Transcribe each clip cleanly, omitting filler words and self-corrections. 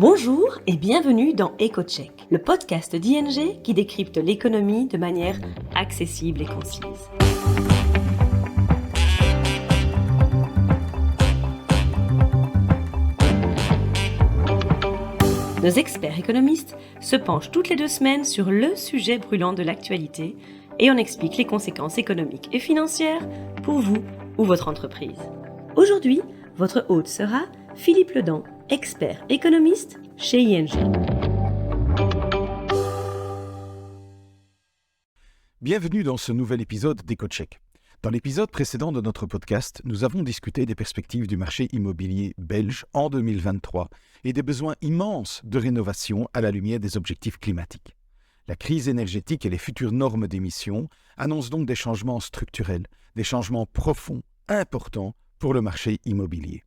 Bonjour et bienvenue dans EcoCheck, le podcast d'ING qui décrypte l'économie de manière accessible et concise. Nos experts économistes se penchent toutes les 2 semaines sur le sujet brûlant de l'actualité et on explique les conséquences économiques et financières pour vous ou votre entreprise. Aujourd'hui, votre hôte sera Philippe Ledan, expert économiste chez ING. Bienvenue dans ce nouvel épisode d'EcoCheck. Dans l'épisode précédent de notre podcast, nous avons discuté des perspectives du marché immobilier belge en 2023 et des besoins immenses de rénovation à la lumière des objectifs climatiques. La crise énergétique et les futures normes d'émissions annoncent donc des changements structurels, des changements profonds, importants pour le marché immobilier.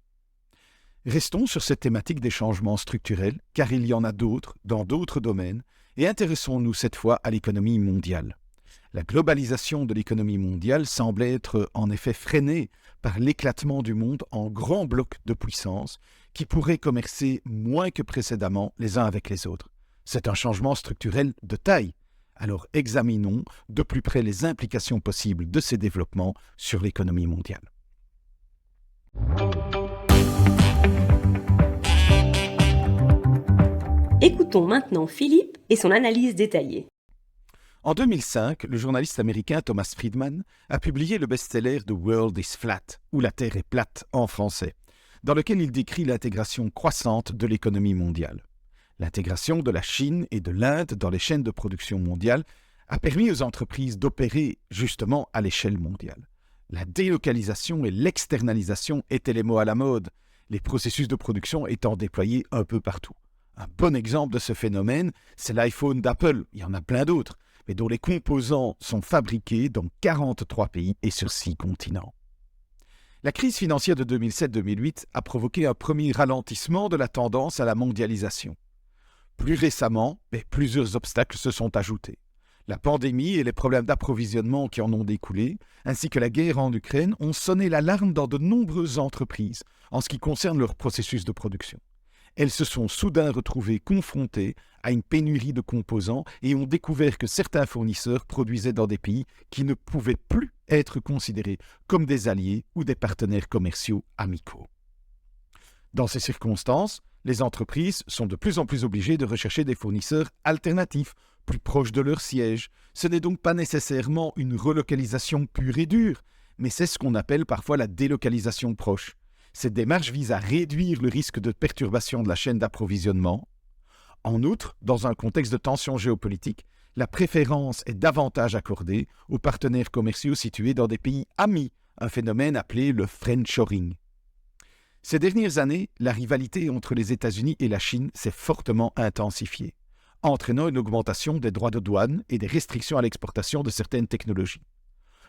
Restons sur cette thématique des changements structurels, car il y en a d'autres dans d'autres domaines, et intéressons-nous cette fois à l'économie mondiale. La globalisation de l'économie mondiale semble être en effet freinée par l'éclatement du monde en grands blocs de puissance qui pourraient commercer moins que précédemment les uns avec les autres. C'est un changement structurel de taille. Alors examinons de plus près les implications possibles de ces développements sur l'économie mondiale. Écoutons maintenant Philippe et son analyse détaillée. En 2005, le journaliste américain Thomas Friedman a publié le best-seller The World is Flat, ou La Terre est plate en français, dans lequel il décrit l'intégration croissante de l'économie mondiale. L'intégration de la Chine et de l'Inde dans les chaînes de production mondiale a permis aux entreprises d'opérer justement à l'échelle mondiale. La délocalisation et l'externalisation étaient les mots à la mode, les processus de production étant déployés un peu partout. Un bon exemple de ce phénomène, c'est l'iPhone d'Apple, il y en a plein d'autres, mais dont les composants sont fabriqués dans 43 pays et sur 6 continents. La crise financière de 2007-2008 a provoqué un premier ralentissement de la tendance à la mondialisation. Plus récemment, plusieurs obstacles se sont ajoutés. La pandémie et les problèmes d'approvisionnement qui en ont découlé, ainsi que la guerre en Ukraine, ont sonné l'alarme dans de nombreuses entreprises en ce qui concerne leur processus de production. Elles se sont soudain retrouvées confrontées à une pénurie de composants et ont découvert que certains fournisseurs produisaient dans des pays qui ne pouvaient plus être considérés comme des alliés ou des partenaires commerciaux amicaux. Dans ces circonstances, les entreprises sont de plus en plus obligées de rechercher des fournisseurs alternatifs, plus proches de leur siège. Ce n'est donc pas nécessairement une relocalisation pure et dure, mais c'est ce qu'on appelle parfois la délocalisation proche. Cette démarche vise à réduire le risque de perturbation de la chaîne d'approvisionnement. En outre, dans un contexte de tension géopolitique, la préférence est davantage accordée aux partenaires commerciaux situés dans des pays amis, un phénomène appelé le friendshoring. Ces dernières années, la rivalité entre les États-Unis et la Chine s'est fortement intensifiée, entraînant une augmentation des droits de douane et des restrictions à l'exportation de certaines technologies.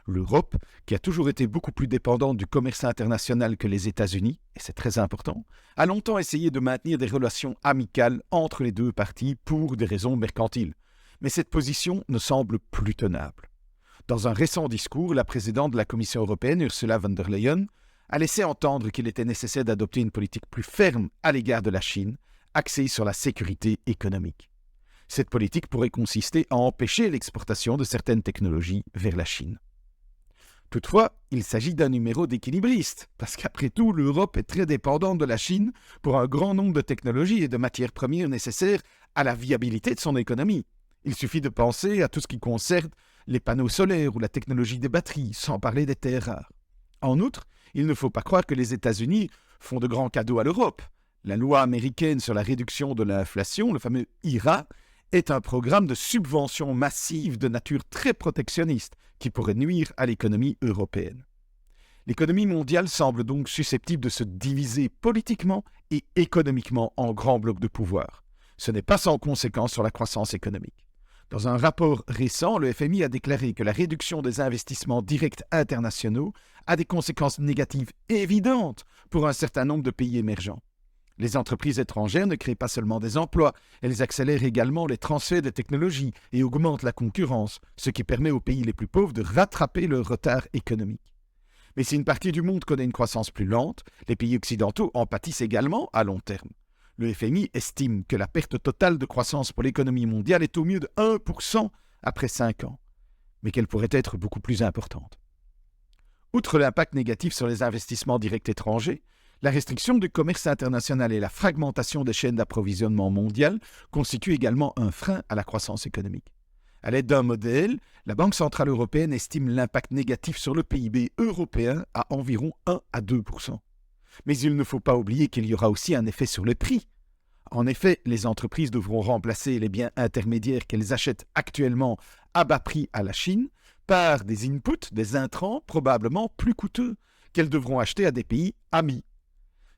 L'Europe, qui a toujours été beaucoup plus dépendante du commerce international que les États-Unis, et c'est très important, a longtemps essayé de maintenir des relations amicales entre les deux parties pour des raisons mercantiles. Mais cette position ne semble plus tenable. Dans un récent discours, la présidente de la Commission européenne, Ursula von der Leyen, a laissé entendre qu'il était nécessaire d'adopter une politique plus ferme à l'égard de la Chine, axée sur la sécurité économique. Cette politique pourrait consister à empêcher l'exportation de certaines technologies vers la Chine. Toutefois, il s'agit d'un numéro d'équilibriste, parce qu'après tout, l'Europe est très dépendante de la Chine pour un grand nombre de technologies et de matières premières nécessaires à la viabilité de son économie. Il suffit de penser à tout ce qui concerne les panneaux solaires ou la technologie des batteries, sans parler des terres rares. En outre, il ne faut pas croire que les États-Unis font de grands cadeaux à l'Europe. La loi américaine sur la réduction de l'inflation, le fameux IRA, est un programme de subvention massive de nature très protectionniste qui pourrait nuire à l'économie européenne. L'économie mondiale semble donc susceptible de se diviser politiquement et économiquement en grands blocs de pouvoir. Ce n'est pas sans conséquence sur la croissance économique. Dans un rapport récent, le FMI a déclaré que la réduction des investissements directs internationaux a des conséquences négatives évidentes pour un certain nombre de pays émergents. Les entreprises étrangères ne créent pas seulement des emplois, elles accélèrent également les transferts de technologies et augmentent la concurrence, ce qui permet aux pays les plus pauvres de rattraper leur retard économique. Mais si une partie du monde connaît une croissance plus lente, les pays occidentaux en pâtissent également à long terme. Le FMI estime que la perte totale de croissance pour l'économie mondiale est au mieux de 1% après 5 ans, mais qu'elle pourrait être beaucoup plus importante. Outre l'impact négatif sur les investissements directs étrangers, la restriction du commerce international et la fragmentation des chaînes d'approvisionnement mondiales constituent également un frein à la croissance économique. À l'aide d'un modèle, la Banque centrale européenne estime l'impact négatif sur le PIB européen à environ 1 à 2%. Mais il ne faut pas oublier qu'il y aura aussi un effet sur le prix. En effet, les entreprises devront remplacer les biens intermédiaires qu'elles achètent actuellement à bas prix à la Chine par des inputs, des intrants probablement plus coûteux, qu'elles devront acheter à des pays amis.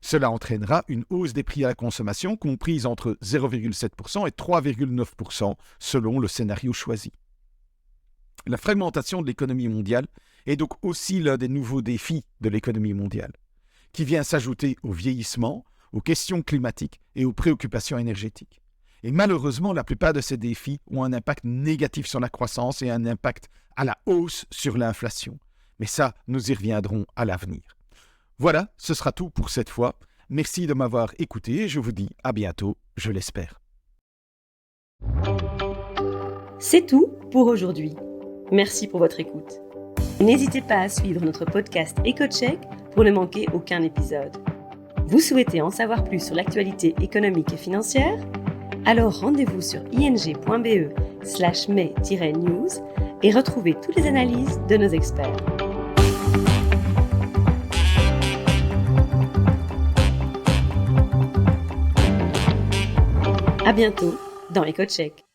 Cela entraînera une hausse des prix à la consommation comprise entre 0,7% et 3,9% selon le scénario choisi. La fragmentation de l'économie mondiale est donc aussi l'un des nouveaux défis de l'économie mondiale, qui vient s'ajouter au vieillissement, aux questions climatiques et aux préoccupations énergétiques. Et malheureusement, la plupart de ces défis ont un impact négatif sur la croissance et un impact à la hausse sur l'inflation. Mais ça, nous y reviendrons à l'avenir. Voilà, ce sera tout pour cette fois. Merci de m'avoir écouté et je vous dis à bientôt, je l'espère. C'est tout pour aujourd'hui. Merci pour votre écoute. N'hésitez pas à suivre notre podcast EcoCheck pour ne manquer aucun épisode. Vous souhaitez en savoir plus sur l'actualité économique et financière? Alors rendez-vous sur ing.be/mai-news et retrouvez toutes les analyses de nos experts. À bientôt dans EcoCheck.